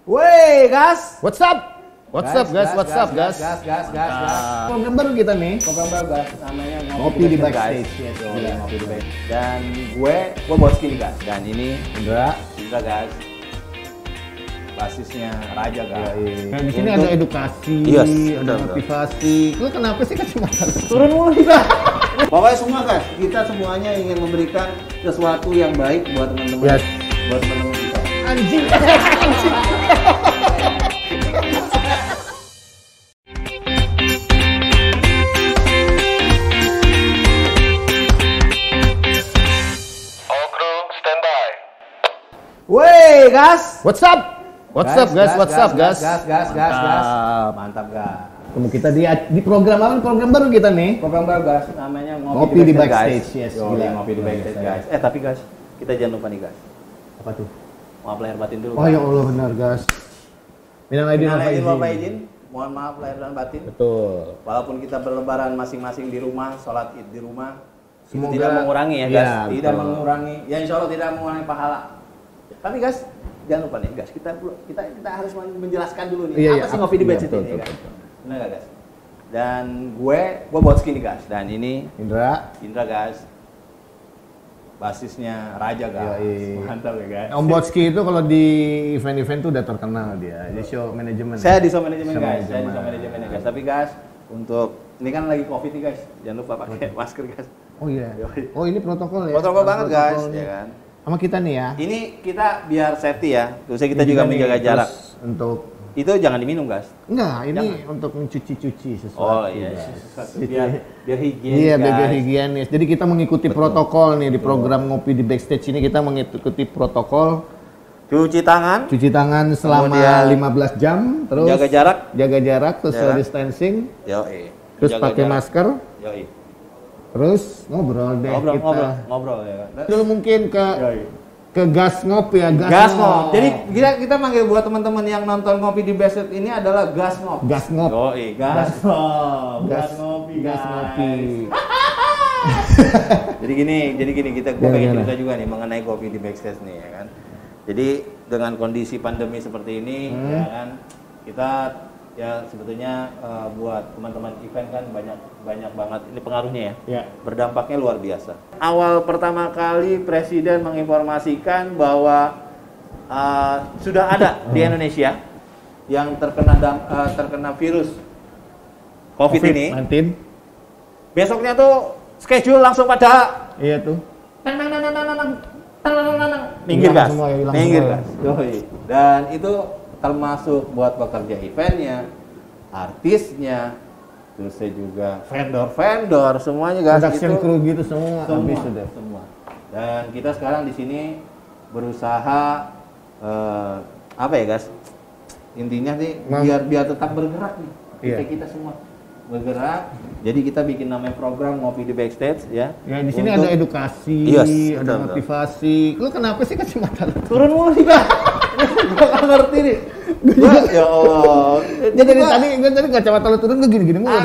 Wey, gas. What's up? What's up, guys? What's up, guys? Gas. Program baru kita nih. Program baru, gas. Namanya Ngopi di Backstage. Yes, Iya. Ngopi di Backstage. Dan gue Boski nih, gas. Dan ini Indra, gas. Basisnya Raja, gas. Nah, di sini ada edukasi, Yes, ada betul. motivasi. Lu kenapa sih kacamata? Turun mulu kita. Pokoknya semua, guys. Kita semuanya ingin memberikan sesuatu yang baik buat teman-teman. Yes. Buat teman-teman kita. Anjing. Wey, gas. What's up? What's up, guys? What's up, guys? Gas. Mantap, gas. Ketemu kita di program apa? Program baru kita nih. Program baru, gas. Namanya Ngopi di Backstage. Guys. Yes, Yo, gila. Ngopi di Backstage, Gila. guys. Tapi guys, kita jangan lupa nih, guys. Apa tuh? Maaf lahir batin dulu. Oh ya Allah, benar, guys. Minal aidin wal Minal faizin. izin. Mohon maaf lahir dan batin. Betul. Walaupun kita berlebaran masing-masing di rumah, sholat Id di rumah, Semoga- itu tidak mengurangi ya, Iya, guys. Tidak betul. mengurangi. Ya insya Allah tidak mengurangi pahala. Tapi guys, jangan lupa nih, guys. Kita harus menjelaskan dulu nih. Iya, apa iya, sih Ngopi di iya, Backstage betul, ini, guys? betul. Benar nggak, guys? Dan gue Boski nih, guys. Dan ini Indra, guys. Basisnya Raja, guys. Yoi. Mantap ya, guys. Om Boski itu kalau di event-event tuh udah terkenal dia. Dia show manajemen. Saya di show manajemen, Show guys. Saya di manajemen. show manajemen ya, guys. Tapi guys, untuk ini kan lagi Covid nih, guys. Jangan lupa pakai masker, guys. Oh iya. Yoi. Oh ini protokol ya. Protokol banget, guys, Protokolnya. ya kan. Sama kita nih ya. Ini kita biar safety ya. Terus kita Ini juga nih, menjaga jarak. terus untuk Itu jangan diminum, guys. enggak, ini Jangan. untuk mencuci-cuci sesuatu. Oh iya, guys. sesuatu. Gitu. Biar higienis, Iya, guys. biar higienis. Jadi kita mengikuti protokol nih di program Ngopi di Backstage ini, kita mengikuti protokol Cuci tangan, cuci tangan selama Kemudian 15 jam, terus jaga jarak. social Jarak. distancing, Yoi. terus Jaga pakai jarak. masker, Yoi. terus ngobrol deh kita. Ngobrol ya kan. Dulu mungkin Yoi. ke gas ngopi ya, Gas ngop. Jadi kita manggil buat teman-teman yang nonton Ngopi di Backstage ini adalah gas ngop. gas ngop. Yoi, gas ngop. Gas ngopi, gas guys. ngopi. Jadi gini gue Gimana, pengen gimana? cerita juga nih mengenai Ngopi di Backstage nih ya kan. Jadi dengan kondisi pandemi seperti ini ya kan, kita ya sebetulnya buat teman-teman event kan banyak banget ini pengaruhnya ya. Ya. Berdampaknya luar biasa. Awal pertama kali Presiden menginformasikan bahwa sudah ada di Indonesia yang terkena virus COVID ini. 19. Besoknya tuh schedule langsung pada Iya tuh. minggir, Hilang gas. semua ya, hilang Minggir, semua. gas. Yoi. Dan itu termasuk buat pekerja eventnya, artisnya, terus saya juga vendor semuanya, gas. Production Itu crew gitu semua habis sudah. semua. Dan kita sekarang di sini berusaha apa ya, gas? Intinya nih biar tetap bergerak nih. Iya. Kita semua bergerak. Jadi kita bikin namanya program Ngopi di Backstage ya. Ya di sini Untuk- ada edukasi, Yes, ada betul. motivasi. Lu kenapa sih kacamata lu? Turun mulu sih, Kak. Gua nggak ngerti nih. Ya Allah. Dia dari tadi kacamata lu turun gue gini-gini mulu.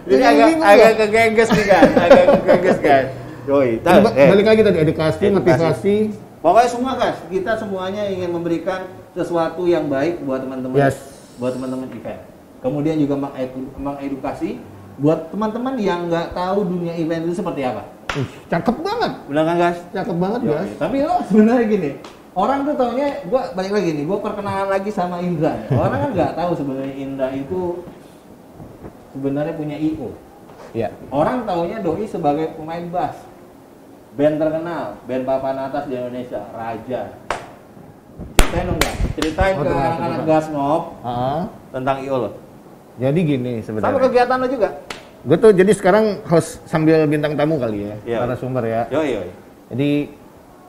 Jadi agak kegengges nih, kan. Agak kegengges, kan. Yoi. Balik lagi tadi edukasi, motivasi. Pokoknya semua, guys, kita semuanya ingin memberikan sesuatu yang baik buat teman-teman. Yes. Buat teman-teman event. Kemudian juga mengedukasi buat teman-teman yang nggak tahu dunia event itu seperti apa. Cakep banget. Benar kan, guys? Cakep banget, Yoi. guys. Tapi lo sebenarnya gini, orang tuh taunya, gua balik lagi nih, gua perkenalan lagi sama Indra. Orang kan nggak tahu sebenarnya Indra itu sebenarnya punya IO. Iya. Orang taunya Doi sebagai pemain bass, band terkenal, band papan atas di Indonesia, Raja. Ceritain dong, Bang. Ceritain Oh, ke terima kasih, anak-anak Bang. gas ngop Heeh. tentang IO lo. Jadi gini Sama sebenarnya. kegiatan lo juga. Gue tuh jadi sekarang host sambil bintang tamu kali ya, Iya. narasumber ya. Yoi. Jadi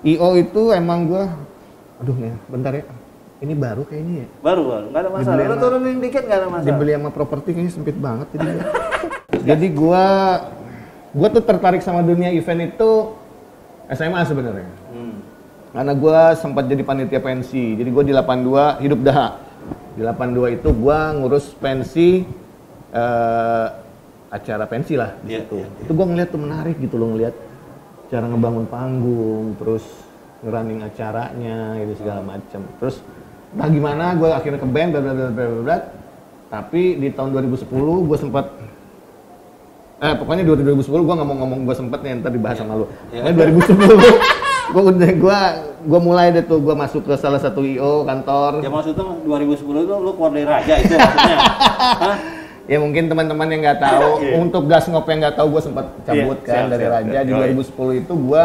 IO itu emang gue, aduh nih, bentar ya. Ini baru kayaknya ya. Baru, nggak ada masalah. Dibeli Lo sama- turunin dikit nggak ada masalah. Dibeli sama properti kayaknya sempit banget jadi. Jadi gue tuh tertarik sama dunia event itu SMA sebenarnya. Karena gue sempat jadi panitia pensi. Jadi gue di 82 hidup daha. Di 82 itu gue ngurus pensi acara pensi lah di Iya, situ. iya. Itu gue ngeliat tuh menarik gitu loh, ngeliat cara ngebangun panggung, terus ngerunning acaranya gitu segala macam. Terus Entah gimana, gue akhirnya ke band, bla bla bla bla bla. Tapi di tahun 2010 gue sempat pokoknya 2010 gue ngomong gue sempet nih, ntar dibahas sama lu. Pokoknya 2010 gue mulai deh tuh, gue masuk ke salah satu IO kantor. Ya maksudnya 2010 itu lu keluar dari Raja itu maksudnya? Hah? Ya mungkin teman-teman yang nggak tahu, untuk gas ngop yang nggak tahu gue sempat cabut kan dari Raja. Di 2010 itu gue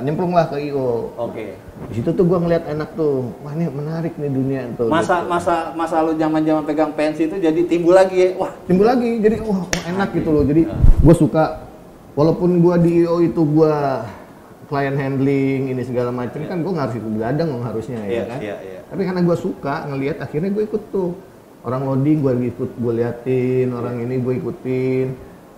nyemplung lah ke IO. Oke. Di situ tuh gue ngeliat enak tuh, wah ini menarik nih dunia tuh. Masa lu zaman pegang pensi itu jadi timbul lagi ya? Wah, timbul lagi, jadi wah enak gitu loh. Jadi gue suka, walaupun gue di IO itu gue client handling ini segala macam kan gue harus ikut begadang dong harusnya ya kan. Tapi karena gue suka ngelihat, akhirnya gue ikut tuh. Orang loading gue liatin, orang ini gue ikutin.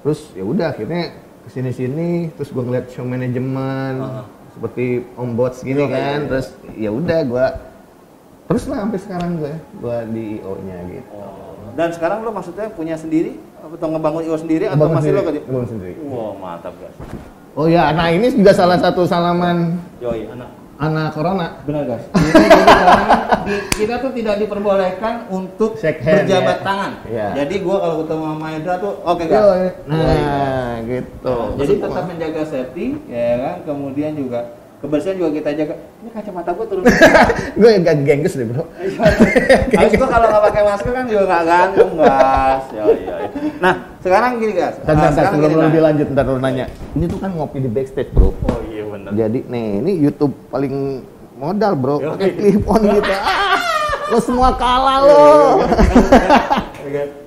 Terus ya udah akhirnya kesini-sini, terus gue ngeliat show manajemen seperti Om Bots gini kan. Terus ya udah gue terus lah sampai sekarang gue di IO-nya gitu. Dan sekarang lo maksudnya punya sendiri atau ngebangun IO sendiri atau masih lo kerja? Ngebangun sendiri. Wow, mantap guys. Oh ya, nah ini juga salah satu salaman Yoi, anak corona. Benar guys. Jadi sekarang kita tuh tidak diperbolehkan untuk berjabat tangan. Ya. Jadi gua kalau ketemu sama Hendra tuh oke guys. Nah, gitu. Jadi tetap menjaga safety, ya kan. Kemudian juga kebersihan juga kita jaga. Ini kacamata gua turun. Gue agak gengges deh bro. Habis gua kalau nggak pakai masker kan juga nggak ganteng guys. Iya. Nah sekarang gini guys. Sebelum lebih lanjut ntar lu nanya. Ini tuh kan ngopi di backstage bro. Oh iya benar. Jadi nih ini YouTube paling modal bro. Pakai clip on gitu. Lo semua kalah lo.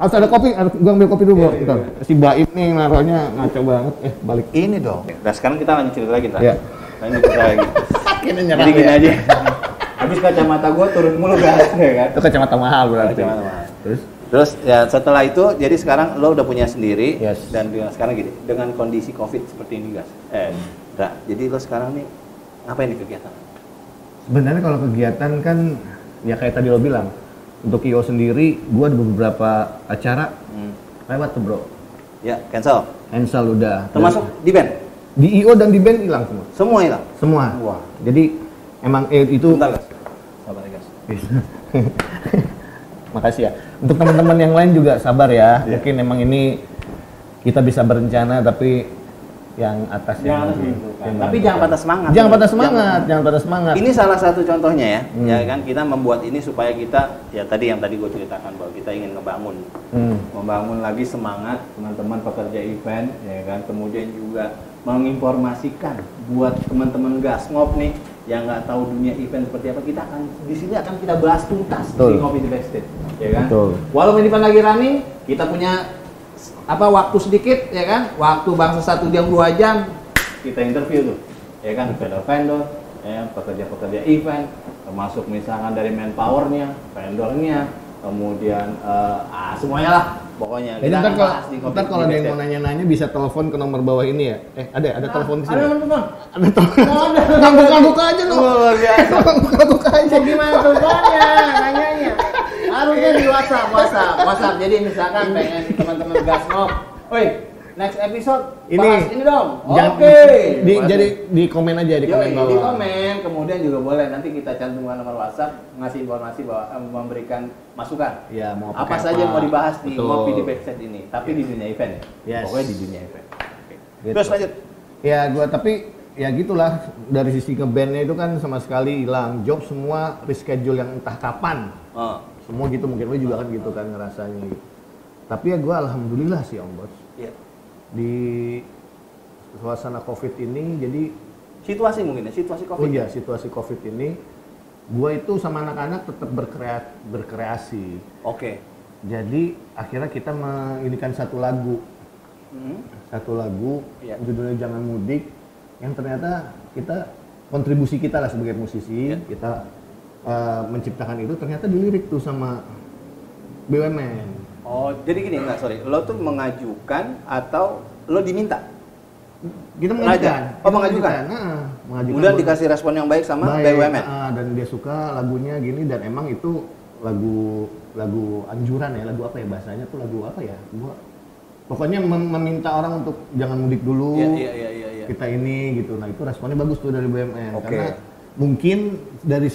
Harus ada kopi. Gua ambil kopi dulu bro. Bentar. Si Baim nih naruhnya ngaco banget. Balik. Ini dong. Nah sekarang kita lanjut cerita lagi ntar. Iya. Lanjut cerita lagi. Jadi gini aja. Habis kacamata gua turun mulu guys, ya kan? Itu kacamata mahal berarti. Kacamata mahal. Terus ya setelah itu jadi sekarang lo udah punya sendiri. Yes. Dan sekarang gini, dengan kondisi Covid seperti ini guys. Jadi lo sekarang nih ngapain nih kegiatan? Sebenarnya kalau kegiatan kan ya kayak tadi lo bilang, untuk IO sendiri gua ada beberapa acara lewat tuh bro. Ya, cancel udah. Termasuk di band? Di IO dan di band hilang semua. Semua hilang? Semua. Wah. Jadi emang itu. Bentar guys. Sabar guys. Makasih ya. Untuk teman-teman yang lain juga sabar ya. Mungkin emang ini kita bisa berencana tapi yang atas tapi jangan patah semangat. Jangan patah semangat. Ini salah satu contohnya ya. Ya kan kita membuat ini supaya kita ya yang tadi gue ceritakan bahwa kita ingin membangun lagi semangat teman-teman pekerja event ya kan. Kemudian juga menginformasikan buat teman-teman Gasngop nih yang nggak tahu dunia event seperti apa, kita akan di sini akan kita bahas tuntas di Ngopi di Backstage, ya kan? Walaupun event lagi running, kita punya waktu sedikit, ya kan? Waktu bangsa 1 jam 2 jam kita interview tuh, ya kan? Vendor-vendor, ya, pekerja-pekerja event, termasuk misalkan dari manpowernya, vendornya, kemudian semuanya lah. Pokoknya kita akan bahas di Ngopi. Ntar kalau ada yang mau nanya-nanya bisa telepon ke nomor bawah ini ya. Ada telepon di sini. Ada telepon. Buka aja dong. Luar biasa. Buka aja. Gimana teleponnya? Nanyanya. Harusnya di WhatsApp. Jadi misalkan pengen teman-teman Gasngop, "Woi, next episode bahas ini dong." Oke. Jadi di komen aja di komen bawah. Di komen, kemudian juga boleh nanti kita cantumkan nomor WhatsApp, ngasih informasi bahwa memberikan masukan. Ya, mau apa saja mau dibahas di Ngopi di Backstage ini, tapi di dunia event ya. Pokoknya di dunia event. Gitu. Terus lanjut. Ya, tapi ya gitulah, dari sisi ngebandnya itu kan sama sekali hilang. Job semua reschedule yang entah kapan. Semua gitu, mungkin lo juga kan gitu kan ngerasanya gitu. Tapi ya gue alhamdulillah sih Om Bos. Iya. Di suasana Covid ini jadi situasi Covid. Oh iya, situasi Covid ini gue itu sama anak-anak tetap berkreasi. Oke. Jadi akhirnya kita menginikan satu lagu. Judulnya Jangan Mudik, yang ternyata kita kontribusi kita lah sebagai musisi, kita menciptakan itu ternyata dilirik tuh sama BUMN. Oh, jadi gini, lo tuh mengajukan atau lo diminta? Kita mengajukan. Mengajukan. Kemudian dikasih respon yang baik sama BUMN. Dan dia suka lagunya gini, dan emang itu lagu anjuran ya, lagu apa ya bahasanya tuh, lagu apa ya? Pokoknya meminta orang untuk jangan mudik dulu. Iya. Kita ini gitu. Nah, itu responnya bagus tuh dari BUMN. Karena mungkin dari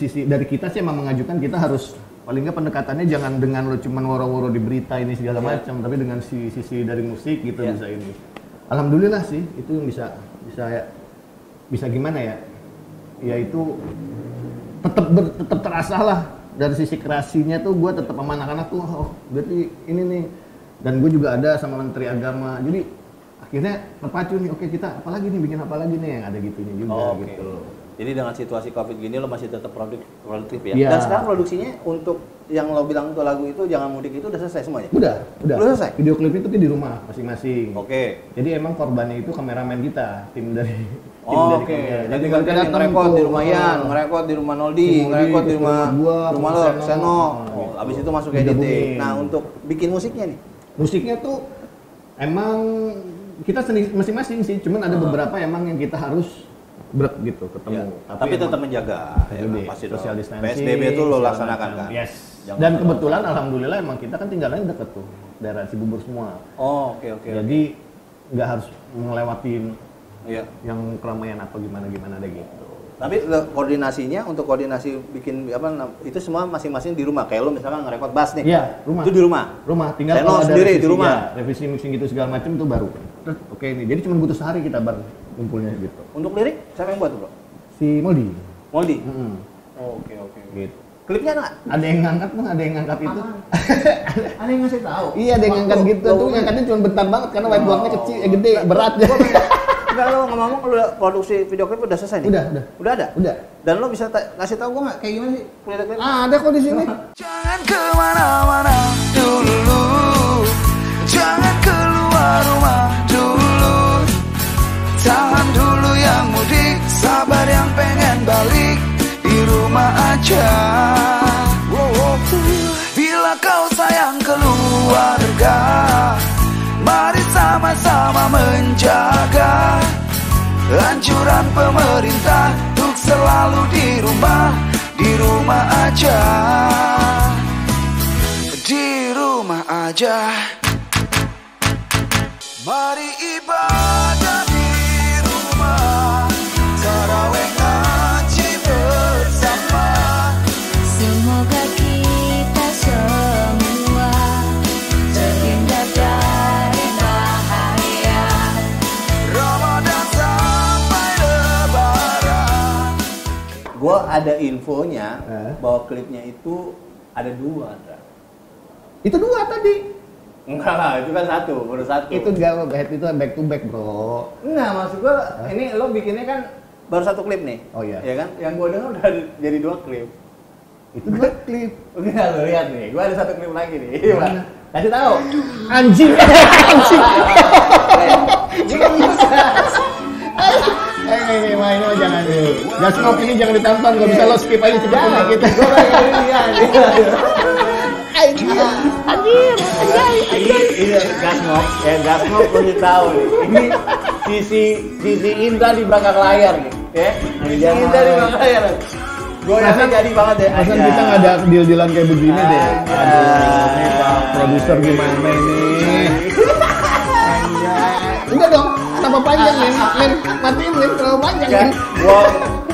kita sih emang mengajukan kita harus paling nggak pendekatannya jangan dengan lo cuman woro-woro di berita ini segala macam, tapi dengan sisi dari musik gitu bisa ini. Alhamdulillah sih itu yang bisa gimana ya? Ya itu tetap terasa lah dari sisi kreasinya tuh gue tetap sama anak-anak tuh berarti ini nih, dan gue juga ada sama Menteri Agama, jadi akhirnya terpacu nih, oke kita apalagi nih bikin apa lagi nih yang ada gitunya juga gitu. Jadi dengan situasi Covid gini lo masih tetap produktif ya? Dan sekarang produksinya untuk yang lo bilang tuh lagu itu Jangan Mudik itu udah selesai semuanya? Udah selesai? Video klip itu di rumah masing-masing. Oke. Jadi emang korbannya itu kameramen kita, tim dari kamera. Jadi kalian ngerekod di rumah Yan, ngerekod di rumah Noldi, ngerekod di rumah lo, Seno. Abis itu masuk editing. Nah untuk bikin musiknya nih? Musiknya tuh emang kita sendiri masing-masing sih, cuman ada beberapa emang yang kita harus gitu ketemu. Tapi tetap menjaga pasti social distancing. PSBB itu lo laksanakan kan? Yes. Dan kebetulan alhamdulillah emang kita kan tinggalannya deket tuh, daerah Cibubur semua. Oke. Jadi nggak harus ngelewatin yang keramaian atau gimana deh gitu. Tapi koordinasinya untuk koordinasi bikin itu semua masing-masing di rumah. Kayak lo misalkan ngerekod bass nih. Iya, rumah. Itu di rumah. Tinggal kalau ada sendiri di rumah. Revisi mixing gitu segala macam itu baru. Oke nih. Jadi cuma butuh sehari kita baru kumpulnya gitu. Untuk lirik siapa yang buat tuh, Bro? Si Moldi. Oke. Gitu. Klipnya ada yang ngangkat mah, ada yang ngangkat itu. Ada yang ngasih tahu. Iya, ada yang ngangkat gitu. Tuh ngangkatnya cuma bentar banget karena whiteboardnya kecil, gede, berat. Enggak, lo ngomong kalau produksi video klip udah selesai nih? Udah ada? Udah. Dan lo bisa ngasih tahu gue nggak kayak gimana sih klip? Ada kok di sini. Jangan kemana-mana dulu, jangan keluar rumah dulu, tahan dulu yang mudik, sabar yang pengen balik di rumah aja. Bila kau sayang keluarga, mari sama-sama menjaga anjuran pemerintah untuk selalu di rumah aja, di rumah aja. Mari ibadah di rumah, tarawih ngaji bersama. Semoga kita semua terhindar dari bahaya. Ramadan sampai Lebaran. Gua ada infonya bahwa klipnya itu ada 2, Andra. Itu 2 tadi. Enggak lah, itu kan baru satu. Itu enggak itu back to back, Bro. Enggak, maksud gua ini lo bikinnya kan baru 1 klip nih. Oh iya. Ya kan? Yang gua dengar udah jadi 2 klip. Itu 2 klip. Enggak, lo lihat nih. Gua ada 1 klip lagi nih. Mana? Kasih tahu. Anjing. Juga bisa. Ini mah jangan dulu. Gasnop ini jangan ditonton, enggak bisa lo skip aja cepetin dikit. Gua lagi lihat. Anjir. Ini Gasnop mesti tahu nih. Ini sisi Indra di belakang layar nih, ya. Sisi Indra di belakang layar. Gue rasa jadi banget deh. Masa kita nggak ada deal-dealan kayak begini deh. Aduh, ini Pak produser gimana ini? Udah dong, tambah panjang nih, matiin nih, terlalu panjang nih.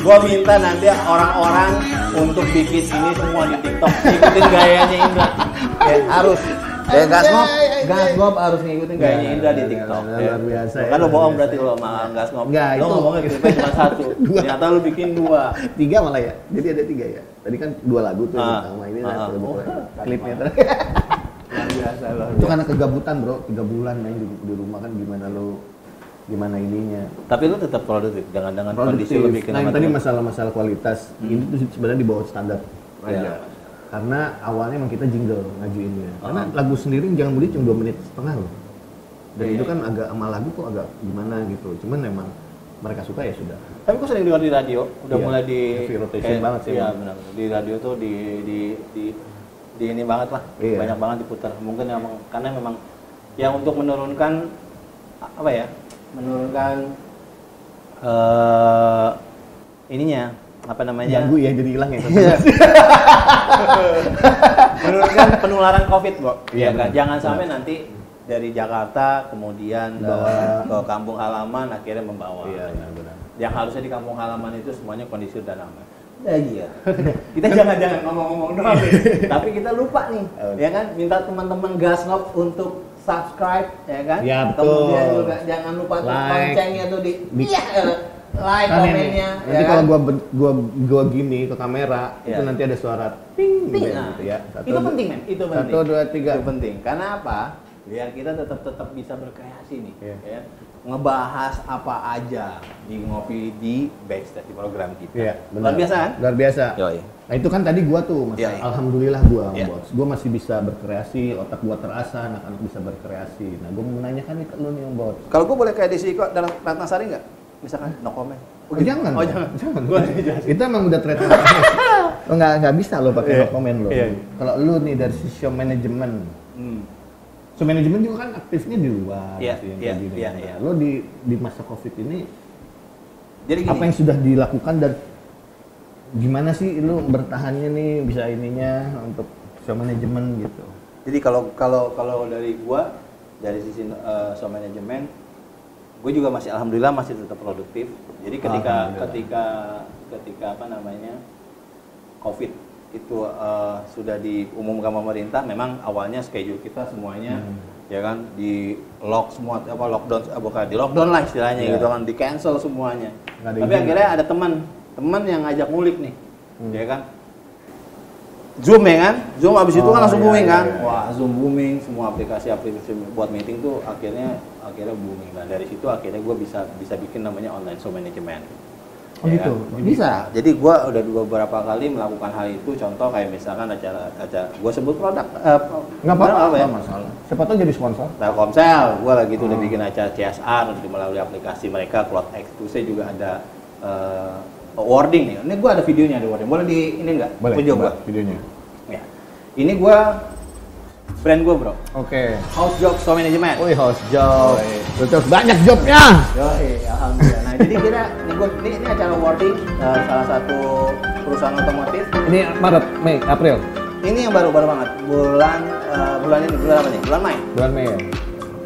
Gua minta nanti orang-orang untuk bikin ini semua di TikTok, ikutin gayanya Indra. Ya, harus. Ya Gasnop harus ngikutin gayanya Indra di TikTok. Luar biasa. Kan lo bohong berarti lo sama Gasnop. Enggak, lo ngomongnya klipnya cuma 1. Ternyata lo bikin 2. 3 malah ya. Jadi ada 3 ya. Tadi kan 2 lagu tuh sama ini klipnya tadi. Luar biasa lo. Itu karena kegabutan, Bro. 3 bulan main di rumah kan gimana ininya. Tapi lu tetap produktif dengan kondisi lu bikin. Nah, yang tadi masalah kualitas ini tuh sebenarnya di bawah standar aja. Karena awalnya emang kita jingle ngajuinnya. Karena lagu sendiri Jangan Mudik cuma 2 menit setengah loh. Dan itu kan agak sama lagu kok agak gimana gitu. Cuman memang mereka suka ya sudah. Tapi gua sering dengar di radio, udah mulai di heavy rotation banget sih. Iya benar. Di radio tuh di ini banget lah. Iya. Banyak banget diputar. Mungkin emang karena memang yang untuk menurunkan apa ya? Menurunkan ininya apa namanya? Ganggu ya jadi hilang ya. Menurunkan penularan COVID, Bro. Iya Ya kan? Jangan sampai nanti dari Jakarta kemudian ke kampung halaman akhirnya membawa. Iya, benar. yang harusnya di kampung halaman itu semuanya kondisi dan aman. Ya iya. Kita jangan ngomong-ngomong doang, tapi kita lupa nih, ya kan? Minta teman-teman Gasnop untuk subscribe, ya kan? Ya, betul. Kemudian juga jangan lupa tuh Like. loncengnya tuh like, Kan ini, komennya. nanti ya kalau kan? gua gini ke kamera, Ya. itu nanti ada suara ting, Penting, gitu, nah, ya. itu penting men, itu penting. 1, 2, 3. Itu penting. Karena apa? Biar kita tetap bisa berkreasi nih, Iya. ya. Ngebahas apa aja di ngopi di backstage di program kita. Iya, benar. Luar biasa kan? Luar biasa. Yoi. Nah itu kan tadi gua tuh, Mas. Iya, iya. Alhamdulillah gua, Iya. Bos. Gua masih bisa berkreasi, otak gua terasa, anak-anak bisa berkreasi. Nah, gua mau menanyakan nih ke lu nih, Om Bos. Kalau gue boleh kayak Desi kok dan Ratnasari nggak? Misalkan no comment. Oh, jangan. Oh, Bos. jangan. Gua itu emang udah trademark. Oh, nggak bisa lo pakai Iya. no comment lo. Iya. Kalau lu nih dari sisi show management, show management juga kan aktifnya di luar. Iya, gitu, yang iya, kayak gini. iya, Nah, iya. Lo di masa COVID ini Jadi gini. apa yang sudah dilakukan dan gimana sih lu bertahannya nih bisa ininya untuk show management gitu? Jadi kalau dari gua dari sisi show management, gue juga masih alhamdulillah masih tetap produktif. Jadi ketika apa namanya COVID itu sudah diumumkan pemerintah, memang awalnya schedule kita semuanya ya kan di lock semua apa lockdown bukan di lockdown lah istilahnya Iya. gitu kan, di cancel semuanya. Nggak ada Tapi izin. akhirnya ada teman yang ngajak ngulik nih, ya kan. Zoom ya kan, Zoom abis itu Oh, kan langsung iya, booming iya, kan, iya. wah Zoom booming, semua aplikasi buat meeting tuh akhirnya booming. Nah dari situ akhirnya gue bisa bikin namanya online show management. Oh, Ya gitu? kan? Bisa. Jadi gue udah beberapa kali melakukan hal itu. Contoh kayak misalkan acara gue sebut produk. Nggak apa-apa, apa ya? nggak masalah. Siapa tahu jadi sponsor. Telkomsel, gue lagi tuh udah bikin acara CSR melalui aplikasi mereka. CloudX itu saya juga ada awarding nih. Ini gue ada videonya, ada awarding. Boleh di ini nggak? Video coba gue. videonya. Ya. Ini gue brand gue bro. Oke. House Job Show Management. Wih, house job. Oi. Terus banyak jobnya. Yoi, alhamdulillah. Nah, jadi ini acara awarding salah satu perusahaan otomotif. Ini Maret, Mei, April. Ini yang baru banget. Bulan apa nih? Bulan Mei. Bulan Mei ya.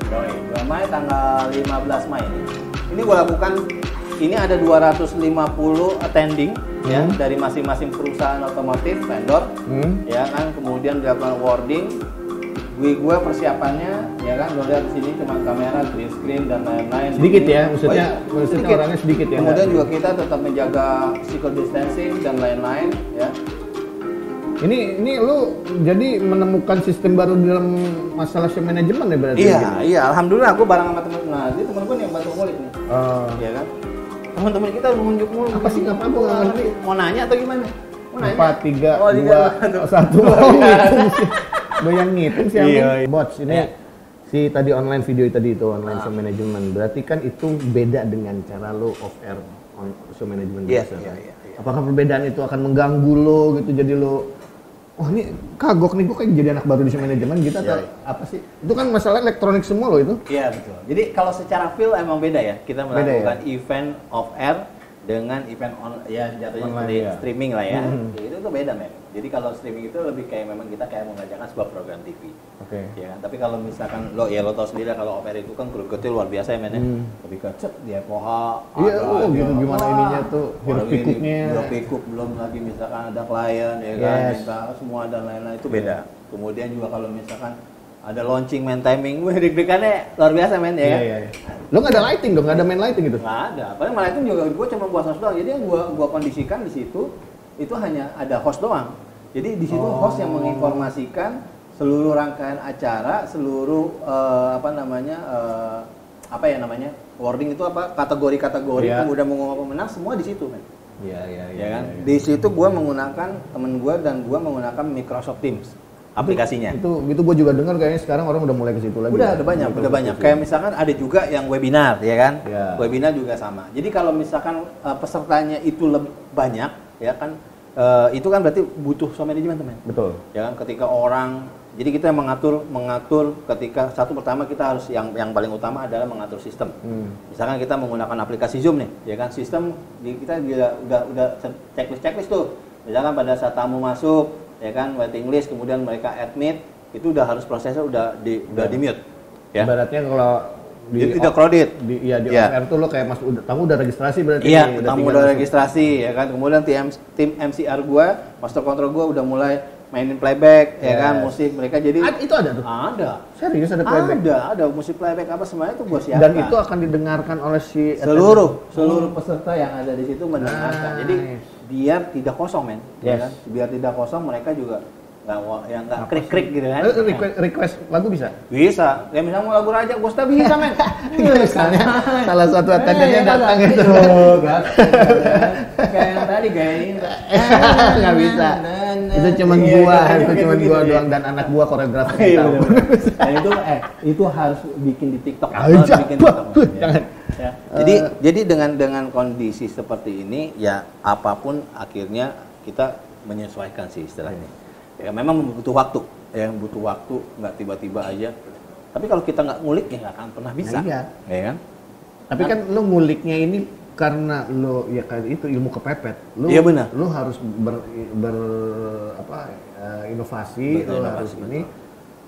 Yoi, bulan Mei tanggal 15 Mei ini. Ini gue lakukan. Ini ada 250 attending ya dari masing-masing perusahaan otomotif vendor. Ya kan, kemudian dilakukan awarding. Gue persiapannya ya kan, lo lihat di sini cuma kamera, green screen dan lain-lain. Sedikit Ini- ya, maksudnya Oh, iya, orangnya sedikit ya. Kemudian nggak? juga kita tetap menjaga physical distancing dan lain-lain ya. Ini lu jadi menemukan sistem baru dalam masalah show management ya berarti? Iya, gitu? iya, alhamdulillah aku bareng sama temen. Nah, ini temen gue nih yang bantu ngulik nih. Oh. Iya kan? Teman-teman kita nunjuk mulu. Apa sih, nggak apa-apa, nggak ngerti. Mau nanya atau gimana? Mau nanya? 4, 3, Oh, 2, 1. Oh, ngitung sih. Doyan ngitung sih. Iya, Amin. Bots, ini Iya. si tadi online video tadi itu online show management. Berarti kan itu beda dengan cara lo off air on show management Iya, biasa. iya, kan? iya, iya. Apakah perbedaan itu akan mengganggu lo gitu jadi lo wah ini kagok nih gue kayak jadi anak baru di show management gitu atau Iya. apa sih? Itu kan masalah elektronik semua lo itu. Iya betul. Jadi kalau secara feel emang beda ya. Kita Beda melakukan event off air dengan event ya jatuhnya Online, seperti ya. streaming lah ya. Mhm. Itu tuh beda men. Jadi kalau streaming itu lebih kayak memang kita kayak mengerjakan sebuah program TV. Oke. Ya kan? Tapi kalau misalkan lo tau sendiri lah, kalau off air itu kan gregetnya luar biasa ya men ya. Lebih ke cet dia poha. Iya, gitu gimana ininya tuh, hiruk pikuknya. Hiruk pikuk belum lagi misalkan ada klien ya kan, Yes. minta semua dan lain-lain itu beda. Kemudian juga kalau misalkan ada launching main timing, wah deg-degannya luar biasa men ya kan. Iya. Lo nggak ada lighting dong, nggak ada main lighting gitu? Nggak ada. Paling malah itu juga gue cuma buat host doang. Jadi yang gua kondisikan di situ itu hanya ada host doang. Jadi di situ host yang menginformasikan seluruh rangkaian acara, seluruh wording itu apa kategori-kategori, Iya. kemudian mengumumkan pemenang semua di situ kan. Iya, Ya kan? Di situ gue menggunakan temen gue dan gue menggunakan Microsoft Teams aplikasinya. Itu gue juga dengar kayaknya sekarang orang udah mulai ke situ lagi. Udah banyak. Kayak misalkan ada juga yang webinar, ya kan? Ya. Webinar juga sama. Jadi kalau misalkan pesertanya itu lebih banyak, ya kan? Itu kan berarti butuh show management teman. Betul. Ya kan? Ketika orang, jadi kita mengatur ketika satu pertama kita harus yang paling utama adalah mengatur sistem. Misalkan kita menggunakan aplikasi Zoom nih, ya kan? Sistem kita udah checklist tuh. Misalkan pada saat tamu masuk, ya kan, waiting list, kemudian mereka admit, itu udah harus prosesnya udah di mute. Ya. Ibaratnya kalau Itu udah crowded. Di on Iya. air tuh lo kayak tamu udah registrasi berarti. Iya, nih, tamu tinggal udah masuk. registrasi ya kan. Kemudian tim MCR gua, master control gua udah mulai mainin playback ya kan, musik mereka jadi Itu ada tuh. ada. Serius ada playback. Ada musik playback apa semuanya itu gua siapkan. Dan itu akan didengarkan oleh si seluruh peserta yang ada di situ mendengarkan. Nice. Jadi biar tidak kosong men, Yes. ya kan? Biar tidak kosong mereka juga nggak krik gitu kan. Request lagu bisa? Bisa. Ya misalnya mau lagu Raja Gusta bisa men. Misalnya salah satu atendennya datang itu. Kayak yang tadi kayak ini. Nggak bisa. Itu cuman Iya, gua, gitu, itu cuman gitu, gua iya. doang dan anak gua koreografer Iya, tahu. bener. Dan itu harus bikin di TikTok. Aja, Harus bikin di TikTok. Ya. jangan. Ya. Jadi dengan kondisi seperti ini ya apapun akhirnya kita menyesuaikan sih istilahnya. Ya memang butuh waktu, ya butuh waktu, nggak tiba-tiba aja. Tapi kalau kita nggak ngulik ya nggak akan pernah bisa. Nah, iya. Ya kan? Tapi kan lu nguliknya ini karena lu ya kayak itu ilmu kepepet. Lu Iya, benar. lu harus inovasi, lu harus ini.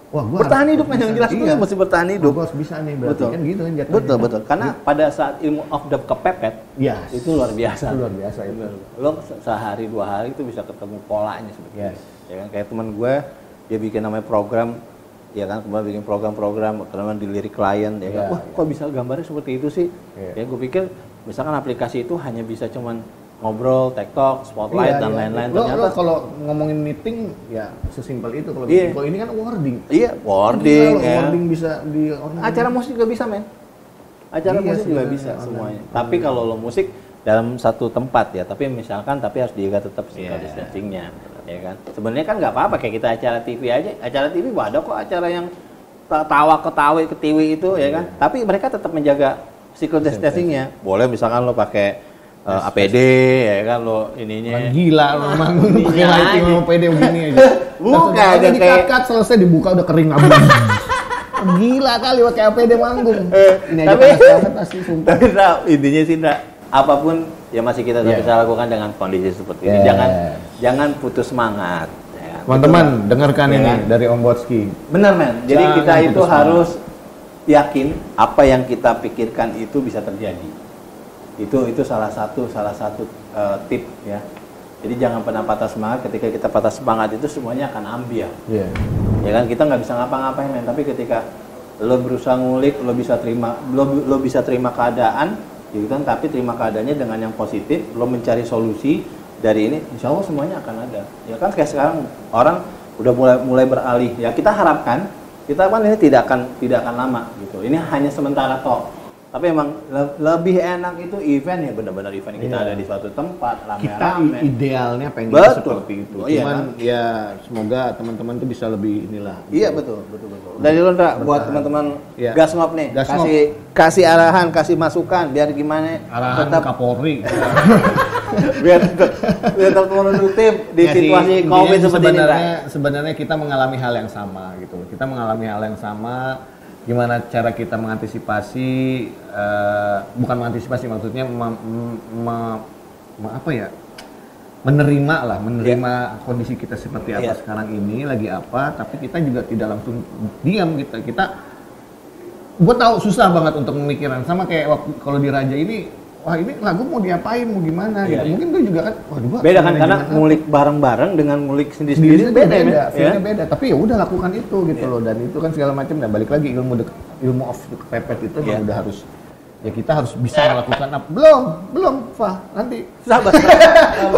Wah, gua Bertahan harus hidup kan yang bisa. jelas Iya. itu mesti bertahan hidup. Gua harus bisa nih berarti Betul. kan gitu kan jatuhnya. Betul. Karena pada saat ilmu of the kepepet Yes. itu luar biasa. Itu luar biasa itu. Lo sehari 2 hari itu bisa ketemu polanya sebetulnya. Yes. Ya kan kayak teman gue dia bikin namanya program ya kan kemarin bikin program kemudian dilirik klien ya kan. Iya, Wah, kok bisa gambarnya seperti itu sih? Iya. Ya gue pikir misalkan aplikasi itu hanya bisa cuman ngobrol, TikTok, spotlight dan lain-lain Lo ternyata kalau ngomongin meeting ya sesimpel itu kalau Iya. kalau ini kan wording. iya wording Gila, ya. wording bisa di Acara musik juga bisa men. Acara Iya, musik juga sebenarnya bisa online. semuanya. Tapi kalau lo musik dalam satu tempat ya, tapi misalkan harus dijaga tetap physical Iya. distancingnya, ya kan. Sebenarnya kan nggak apa-apa kayak kita acara TV aja. Acara TV ada kok acara yang tawa ketiwi itu ya kan. Tapi mereka tetap menjaga physical distancingnya. Boleh misalkan lo pakai APD ya kan lo ininya. Orang gila lo manggung Ininya pakai lighting aja. sama PD begini aja. Bukan, Udah ada kayak- dikat-kat selesai dibuka udah kering abis. Gila kali pakai APD manggung. Ini aja tapi- panas banget pasti sumpah. Tapi Indra, intinya sih Indra, apapun ya masih kita Iya. bisa lakukan dengan kondisi seperti ini. Yes. Jangan putus semangat. Ya, Teman-teman, dengarkan Ya ini kan? dari Om Botski. Benar men. Jadi Jangan kita itu putus semangat. harus yakin apa yang kita pikirkan itu bisa terjadi. Itu salah satu tip ya. Jadi jangan pernah patah semangat. Ketika kita patah semangat itu semuanya akan ambiar. Iya. Ya kan kita nggak bisa ngapa-ngapain men. Tapi ketika lo berusaha ngulik, lo bisa terima keadaan, gitu kan. Tapi terima keadaannya dengan yang positif. Lo mencari solusi dari ini, insya Allah semuanya akan ada. Ya kan kayak sekarang orang udah mulai beralih. Ya kita harapkan kita kan ini tidak akan lama gitu. Ini hanya sementara toh. Tapi emang lebih enak itu event ya benar-benar event kita Iya. ada di suatu tempat Kita rame-rame. idealnya pengen Betul. seperti itu. Oh, iya, Cuman kan? ya semoga teman-teman tuh bisa lebih inilah. Iya betul. Dari lu Ndra, buat teman-teman Iya. Gasngop nih, Gasngop. kasih arahan, kasih masukan biar gimana Arahan tetap Kapolri. biar tetap produktif di Ya sih, situasi intinya Covid seperti ini, Ndra. sebenarnya kita mengalami hal yang sama gitu. Kita mengalami hal yang sama. Gimana cara kita mengantisipasi, bukan mengantisipasi maksudnya apa ya? Menerima kondisi kita seperti apa Iya. sekarang ini, lagi apa, tapi kita juga tidak langsung diam kita gue tahu susah banget untuk memikirkan, sama kayak waktu kalau di Raja ini, wah ini lagu mau diapain, mau gimana Iya, gitu. iya. Mungkin gue juga kan, waduh gua Beda kan mau karena gimana. ngulik bareng-bareng dengan ngulik sendiri-sendiri Sendiri beda, beda, ya. feelnya beda. Tapi ya udah lakukan itu gitu Iya. loh, dan itu kan segala macam. Nah balik lagi ilmu of the kepepet itu Iya. udah harus, ya kita harus bisa melakukan apa? Belum, Fah, nanti. Sabar.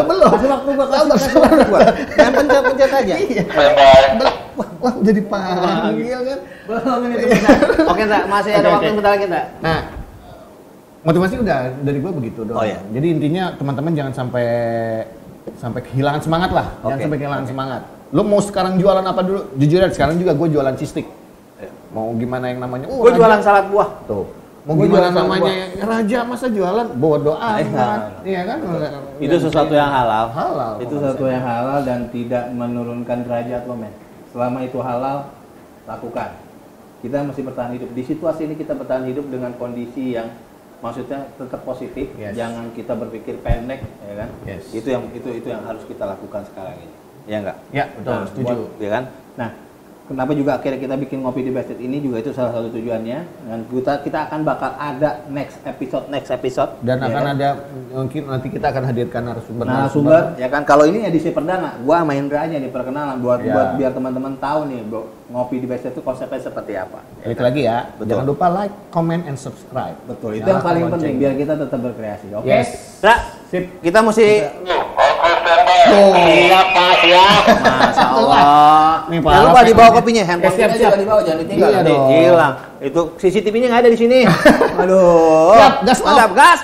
Belum. Kasih waktu gua, Sabar. Yang pencet-pencet aja. Iya. Wah, jadi panggil kan. Belum ini tuh. Oke, Ndra, masih ada Oke, waktu oke. bentar lagi, Ndra. Nah, motivasi udah dari gua begitu doang. Oh, iya. Jadi intinya teman-teman jangan sampai kehilangan semangat lah. Jangan Oke. sampai kehilangan semangat. Lo mau sekarang jualan apa dulu? Jujur aja, sekarang juga gue jualan cistik. Mau gimana yang namanya? Gue Raja. jualan salad buah. Tuh. Mau Gua gimana jualan salad namanya? Raja masa jualan bodoh Iya. amat. Iya kan? Itu sesuatu yang halal. Halal. Itu sesuatu yang halal dan tidak menurunkan derajat lo, men. Selama itu halal, lakukan. Kita mesti bertahan hidup. Di situasi ini kita bertahan hidup dengan kondisi yang maksudnya tetap positif. Yes. Jangan kita berpikir pendek, ya kan? Yes. Itu yang harus kita lakukan sekarang ini. Ya enggak? Ya, betul, setuju. Ya kan? Nah, kenapa juga akhirnya kita bikin Ngopi di Backstage ini juga itu salah satu tujuannya. Dan kita akan bakal ada next episode Dan ya akan kan? ada mungkin nanti kita akan hadirkan narasumber ya kan. Kalau ini edisi perdana, gua sama Indra aja nih perkenalan buat biar teman-teman tahu nih Ngopi di Backstage itu konsepnya seperti apa. Klik lagi ya. Betul. Jangan lupa like, comment, and subscribe. Betul, itu yang paling penting biar kita tetap berkreasi. Oke. Yes. Sip. Kita mesti siap. Masya Allah. Nih, Jangan lupa dibawa kopinya, handphone siap, kita siap. juga dibawa, jangan ditinggal. Iya Nanti dong. hilang. Itu CCTV-nya nggak ada di sini. Aduh. Siap, gas, Mantap, gas.